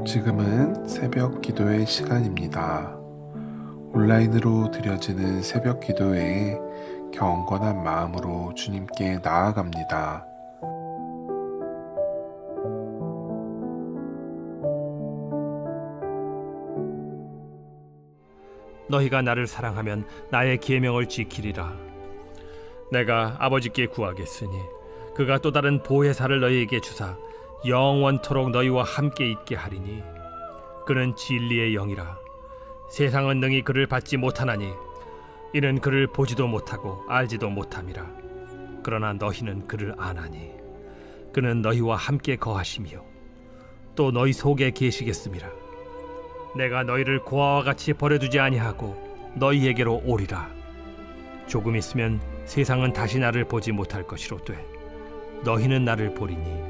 지금은 새벽 기도의 시간입니다. 온라인으로 드려지는 새벽 기도회에 경건한 마음으로 주님께 나아갑니다. 너희가 나를 사랑하면 나의 계명을 지키리라. 내가 아버지께 구하겠으니 그가 또 다른 보혜사를 너희에게 주사 영원토록 너희와 함께 있게 하리니 그는 진리의 영이라. 세상은 능히 그를 받지 못하나니 이는 그를 보지도 못하고 알지도 못함이라. 그러나 너희는 그를 아나니 그는 너희와 함께 거하시며 또 너희 속에 계시겠음이라. 내가 너희를 고아와 같이 버려두지 아니하고 너희에게로 오리라. 조금 있으면 세상은 다시 나를 보지 못할 것이로되 너희는 나를 보리니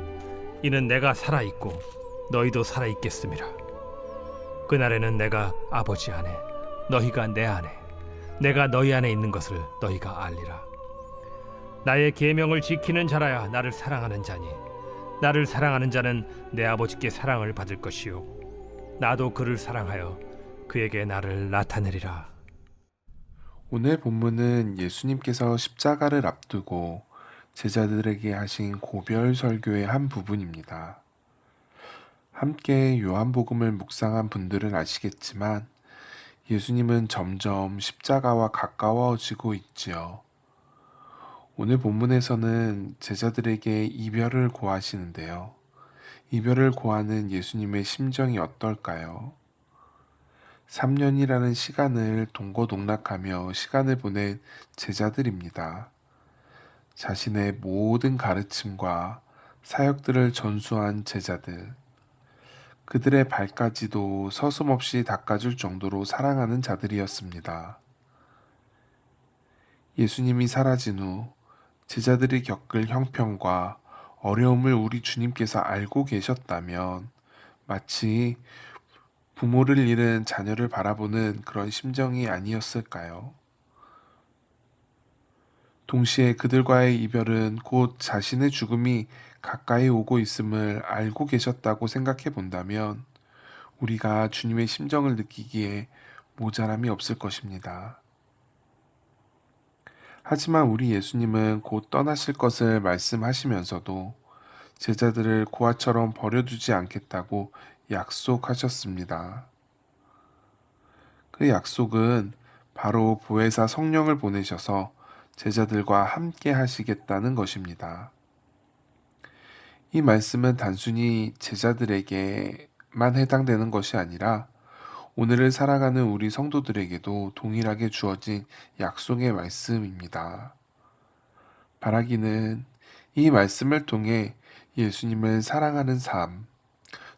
이는 내가 살아있고 너희도 살아있겠음이라. 그날에는 내가 아버지 안에 너희가 내 안에 내가 너희 안에 있는 것을 너희가 알리라. 나의 계명을 지키는 자라야 나를 사랑하는 자니 나를 사랑하는 자는 내 아버지께 사랑을 받을 것이요 나도 그를 사랑하여 그에게 나를 나타내리라. 오늘 본문은 예수님께서 십자가를 앞두고 제자들에게 하신 고별 설교의 한 부분입니다. 함께 요한복음을 묵상한 분들은 아시겠지만 예수님은 점점 십자가와 가까워지고 있지요. 오늘 본문에서는 제자들에게 이별을 고하시는데요. 이별을 고하는 예수님의 심정이 어떨까요? 3년이라는 시간을 동고동락하며 시간을 보낸 제자들입니다. 자신의 모든 가르침과 사역들을 전수한 제자들, 그들의 발까지도 서슴없이 닦아줄 정도로 사랑하는 자들이었습니다. 예수님이 사라진 후 제자들이 겪을 형편과 어려움을 우리 주님께서 알고 계셨다면 마치 부모를 잃은 자녀를 바라보는 그런 심정이 아니었을까요? 동시에 그들과의 이별은 곧 자신의 죽음이 가까이 오고 있음을 알고 계셨다고 생각해 본다면 우리가 주님의 심정을 느끼기에 모자람이 없을 것입니다. 하지만 우리 예수님은 곧 떠나실 것을 말씀하시면서도 제자들을 고아처럼 버려두지 않겠다고 약속하셨습니다. 그 약속은 바로 보혜사 성령을 보내셔서 제자들과 함께 하시겠다는 것입니다. 이 말씀은 단순히 제자들에게만 해당되는 것이 아니라 오늘을 살아가는 우리 성도들에게도 동일하게 주어진 약속의 말씀입니다. 바라기는 이 말씀을 통해 예수님을 사랑하는 삶,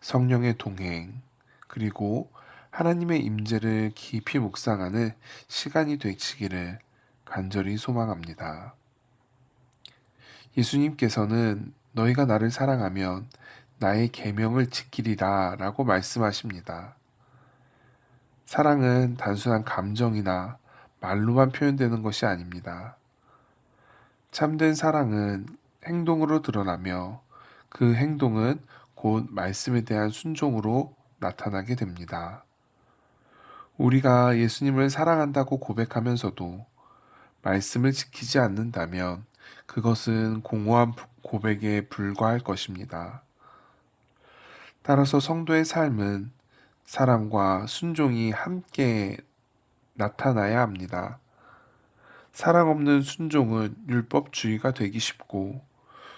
성령의 동행, 그리고 하나님의 임재를 깊이 묵상하는 시간이 되시기를 간절히 소망합니다. 예수님께서는 너희가 나를 사랑하면 나의 계명을 지키리라 라고 말씀하십니다. 사랑은 단순한 감정이나 말로만 표현되는 것이 아닙니다. 참된 사랑은 행동으로 드러나며 그 행동은 곧 말씀에 대한 순종으로 나타나게 됩니다. 우리가 예수님을 사랑한다고 고백하면서도 말씀을 지키지 않는다면 그것은 공허한 고백에 불과할 것입니다. 따라서 성도의 삶은 사랑과 순종이 함께 나타나야 합니다. 사랑 없는 순종은 율법주의가 되기 쉽고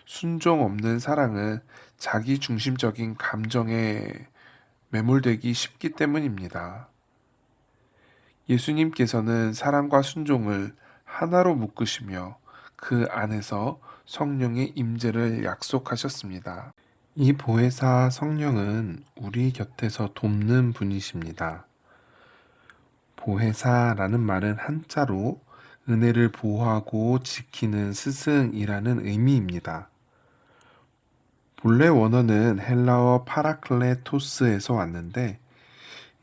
순종 없는 사랑은 자기 중심적인 감정에 매몰되기 쉽기 때문입니다. 예수님께서는 사랑과 순종을 하나로 묶으시며 그 안에서 성령의 임재를 약속하셨습니다. 이 보혜사 성령은 우리 곁에서 돕는 분이십니다. 보혜사라는 말은 한자로 은혜를 보호하고 지키는 스승이라는 의미입니다. 본래 원어는 헬라어 파라클레토스에서 왔는데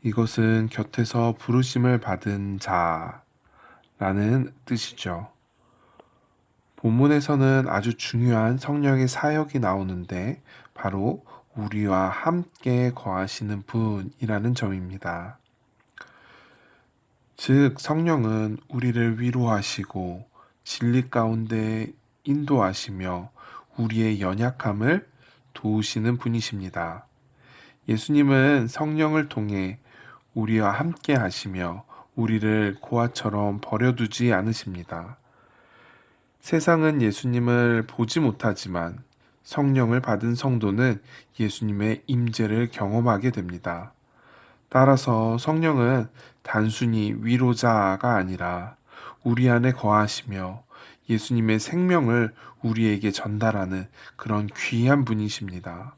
이것은 곁에서 부르심을 받은 자, 라는 뜻이죠. 본문에서는 아주 중요한 성령의 사역이 나오는데 바로 우리와 함께 거하시는 분이라는 점입니다. 즉, 성령은 우리를 위로하시고 진리 가운데 인도하시며 우리의 연약함을 도우시는 분이십니다. 예수님은 성령을 통해 우리와 함께 하시며 우리를 고아처럼 버려두지 않으십니다. 세상은 예수님을 보지 못하지만 성령을 받은 성도는 예수님의 임재를 경험하게 됩니다. 따라서 성령은 단순히 위로자가 아니라 우리 안에 거하시며 예수님의 생명을 우리에게 전달하는 그런 귀한 분이십니다.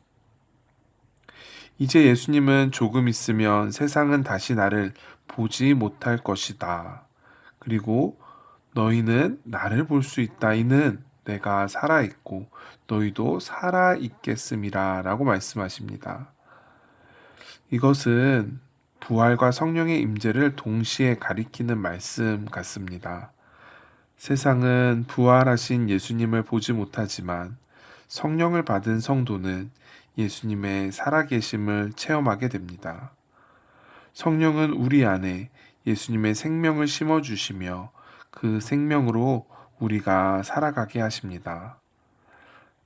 이제 예수님은 조금 있으면 세상은 다시 나를 보지 못할 것이다. 그리고 너희는 나를 볼 수 있다. 이는 내가 살아있고 너희도 살아있겠음이라 라고 말씀하십니다. 이것은 부활과 성령의 임재를 동시에 가리키는 말씀 같습니다. 세상은 부활하신 예수님을 보지 못하지만 성령을 받은 성도는 예수님의 살아계심을 체험하게 됩니다. 성령은 우리 안에 예수님의 생명을 심어주시며 그 생명으로 우리가 살아가게 하십니다.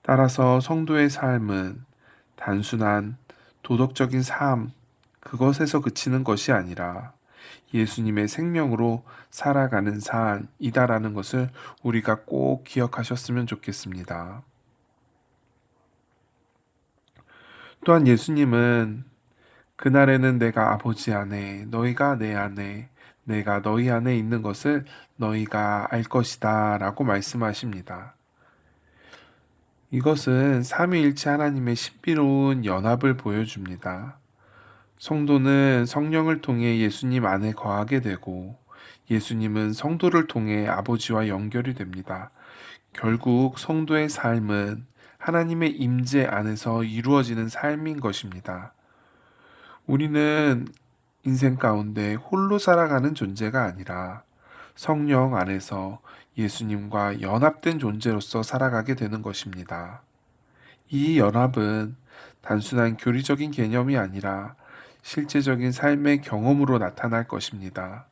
따라서 성도의 삶은 단순한 도덕적인 삶, 그것에서 그치는 것이 아니라 예수님의 생명으로 살아가는 삶이다라는 것을 우리가 꼭 기억하셨으면 좋겠습니다. 또한 예수님은 그날에는 내가 아버지 안에, 너희가 내 안에, 내가 너희 안에 있는 것을 너희가 알 것이다 라고 말씀하십니다. 이것은 삼위일체 하나님의 신비로운 연합을 보여줍니다. 성도는 성령을 통해 예수님 안에 거하게 되고 예수님은 성도를 통해 아버지와 연결이 됩니다. 결국 성도의 삶은 하나님의 임재 안에서 이루어지는 삶인 것입니다. 우리는 인생 가운데 홀로 살아가는 존재가 아니라 성령 안에서 예수님과 연합된 존재로서 살아가게 되는 것입니다. 이 연합은 단순한 교리적인 개념이 아니라 실제적인 삶의 경험으로 나타날 것입니다.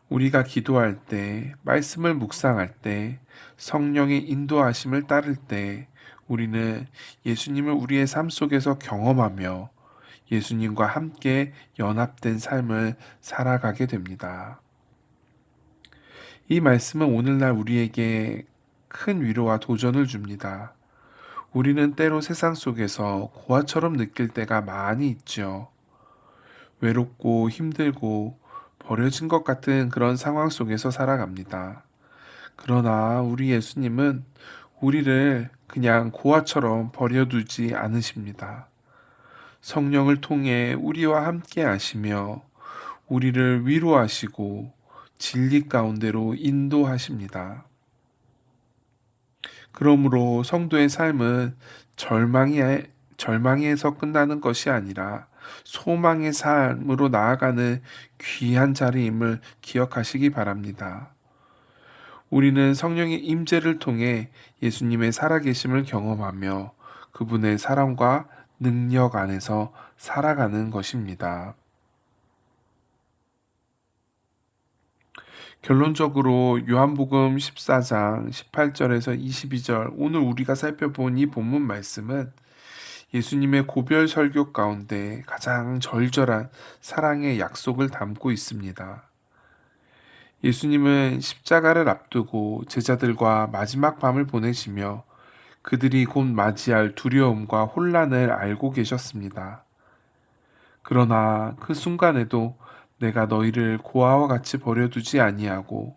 우리가 기도할 때, 말씀을 묵상할 때, 성령의 인도하심을 따를 때, 우리는 예수님을 우리의 삶 속에서 경험하며 예수님과 함께 연합된 삶을 살아가게 됩니다. 이 말씀은 오늘날 우리에게 큰 위로와 도전을 줍니다. 우리는 때로 세상 속에서 고아처럼 느낄 때가 많이 있죠. 외롭고 힘들고 버려진 것 같은 그런 상황 속에서 살아갑니다. 그러나 우리 예수님은 우리를 그냥 고아처럼 버려두지 않으십니다. 성령을 통해 우리와 함께 하시며 우리를 위로하시고 진리 가운데로 인도하십니다. 그러므로 성도의 삶은 절망에서 끝나는 것이 아니라 소망의 삶으로 나아가는 귀한 자리임을 기억하시기 바랍니다. 우리는 성령의 임재를 통해 예수님의 살아계심을 경험하며 그분의 사랑과 능력 안에서 살아가는 것입니다. 결론적으로 요한복음 14장 18절에서 22절 오늘 우리가 살펴본 이 본문 말씀은 예수님의 고별 설교 가운데 가장 절절한 사랑의 약속을 담고 있습니다. 예수님은 십자가를 앞두고 제자들과 마지막 밤을 보내시며 그들이 곧 맞이할 두려움과 혼란을 알고 계셨습니다. 그러나 그 순간에도 내가 너희를 고아와 같이 버려두지 아니하고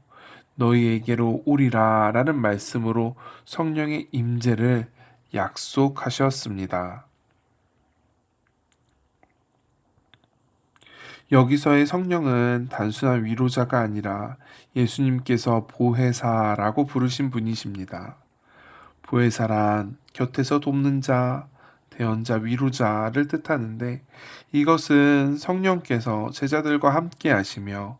너희에게로 오리라 라는 말씀으로 성령의 임재를 약속하셨습니다. 여기서의 성령은 단순한 위로자가 아니라 예수님께서 보혜사라고 부르신 분이십니다. 보혜사란 곁에서 돕는 자, 대언자, 위로자를 뜻하는데 이것은 성령께서 제자들과 함께 하시며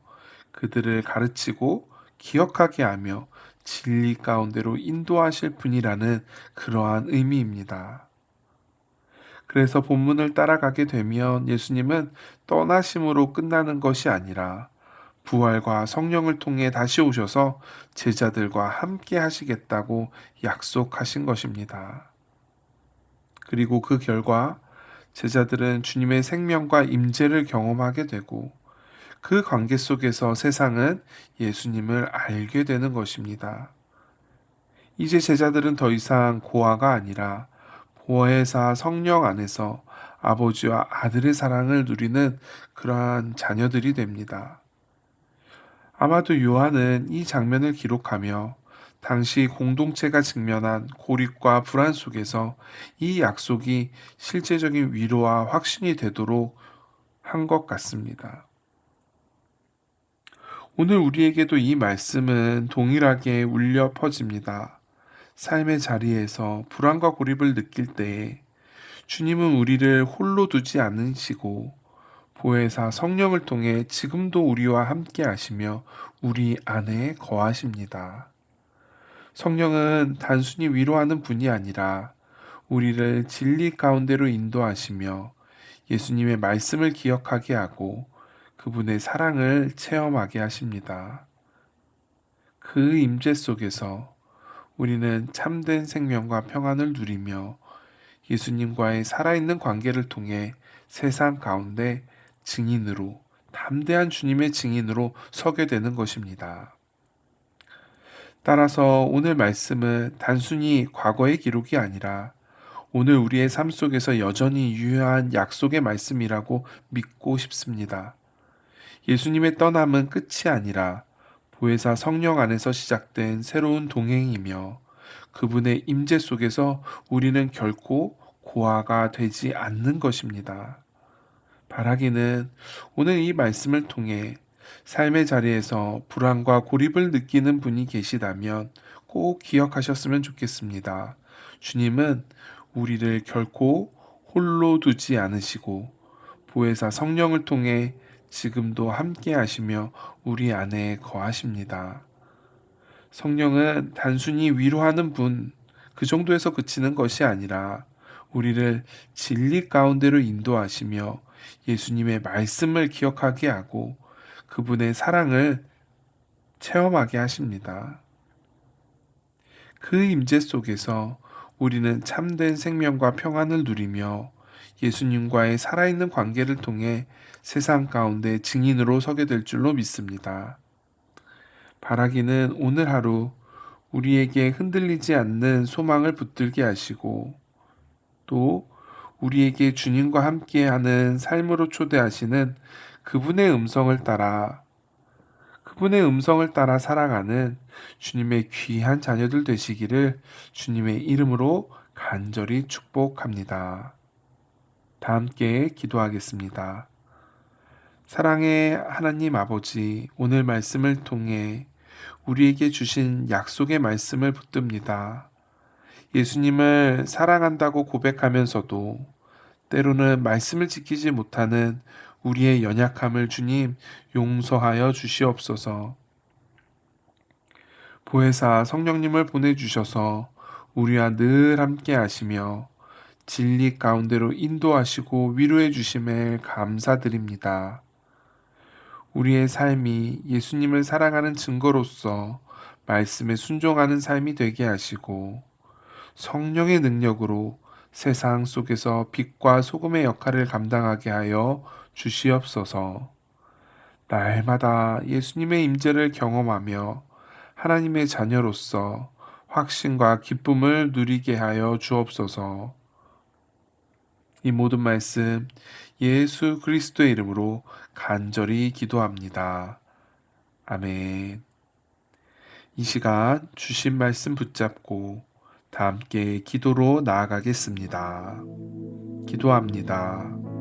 그들을 가르치고 기억하게 하며 진리 가운데로 인도하실 분이라는 그러한 의미입니다. 그래서 본문을 따라가게 되면 예수님은 떠나심으로 끝나는 것이 아니라 부활과 성령을 통해 다시 오셔서 제자들과 함께 하시겠다고 약속하신 것입니다. 그리고 그 결과 제자들은 주님의 생명과 임재를 경험하게 되고 그 관계 속에서 세상은 예수님을 알게 되는 것입니다. 이제 제자들은 더 이상 고아가 아니라 보혜사 성령 안에서 아버지와 아들의 사랑을 누리는 그러한 자녀들이 됩니다. 아마도 요한은 이 장면을 기록하며 당시 공동체가 직면한 고립과 불안 속에서 이 약속이 실제적인 위로와 확신이 되도록 한 것 같습니다. 오늘 우리에게도 이 말씀은 동일하게 울려 퍼집니다. 삶의 자리에서 불안과 고립을 느낄 때에 주님은 우리를 홀로 두지 않으시고 보혜사 성령을 통해 지금도 우리와 함께 하시며 우리 안에 거하십니다. 성령은 단순히 위로하는 분이 아니라 우리를 진리 가운데로 인도하시며 예수님의 말씀을 기억하게 하고 그분의 사랑을 체험하게 하십니다. 그 임재 속에서 우리는 참된 생명과 평안을 누리며 예수님과의 살아있는 관계를 통해 세상 가운데 증인으로, 담대한 주님의 증인으로 서게 되는 것입니다. 따라서 오늘 말씀은 단순히 과거의 기록이 아니라 오늘 우리의 삶 속에서 여전히 유효한 약속의 말씀이라고 믿고 싶습니다. 예수님의 떠남은 끝이 아니라 보혜사 성령 안에서 시작된 새로운 동행이며 그분의 임재 속에서 우리는 결코 고아가 되지 않는 것입니다. 바라기는 오늘 이 말씀을 통해 삶의 자리에서 불안과 고립을 느끼는 분이 계시다면 꼭 기억하셨으면 좋겠습니다. 주님은 우리를 결코 홀로 두지 않으시고 보혜사 성령을 통해 지금도 함께 하시며 우리 안에 거하십니다. 성령은 단순히 위로하는 분, 그 정도에서 그치는 것이 아니라 우리를 진리 가운데로 인도하시며 예수님의 말씀을 기억하게 하고 그분의 사랑을 체험하게 하십니다. 그 임재 속에서 우리는 참된 생명과 평안을 누리며 예수님과의 살아있는 관계를 통해 세상 가운데 증인으로 서게 될 줄로 믿습니다. 바라기는 오늘 하루 우리에게 흔들리지 않는 소망을 붙들게 하시고 또 우리에게 주님과 함께하는 삶으로 초대하시는 그분의 음성을 따라 살아가는 주님의 귀한 자녀들 되시기를 주님의 이름으로 간절히 축복합니다. 다 함께 기도하겠습니다. 사랑의 하나님 아버지, 오늘 말씀을 통해 우리에게 주신 약속의 말씀을 붙듭니다. 예수님을 사랑한다고 고백하면서도 때로는 말씀을 지키지 못하는 우리의 연약함을 주님 용서하여 주시옵소서. 보혜사 성령님을 보내주셔서 우리와 늘 함께 하시며 진리 가운데로 인도하시고 위로해 주심에 감사드립니다. 우리의 삶이 예수님을 사랑하는 증거로서 말씀에 순종하는 삶이 되게 하시고 성령의 능력으로 세상 속에서 빛과 소금의 역할을 감당하게 하여 주시옵소서. 날마다 예수님의 임재를 경험하며 하나님의 자녀로서 확신과 기쁨을 누리게 하여 주옵소서. 이 모든 말씀 예수 그리스도의 이름으로 간절히 기도합니다. 아멘. 이 시간 주신 말씀 붙잡고 다 함께 기도로 나아가겠습니다. 기도합니다.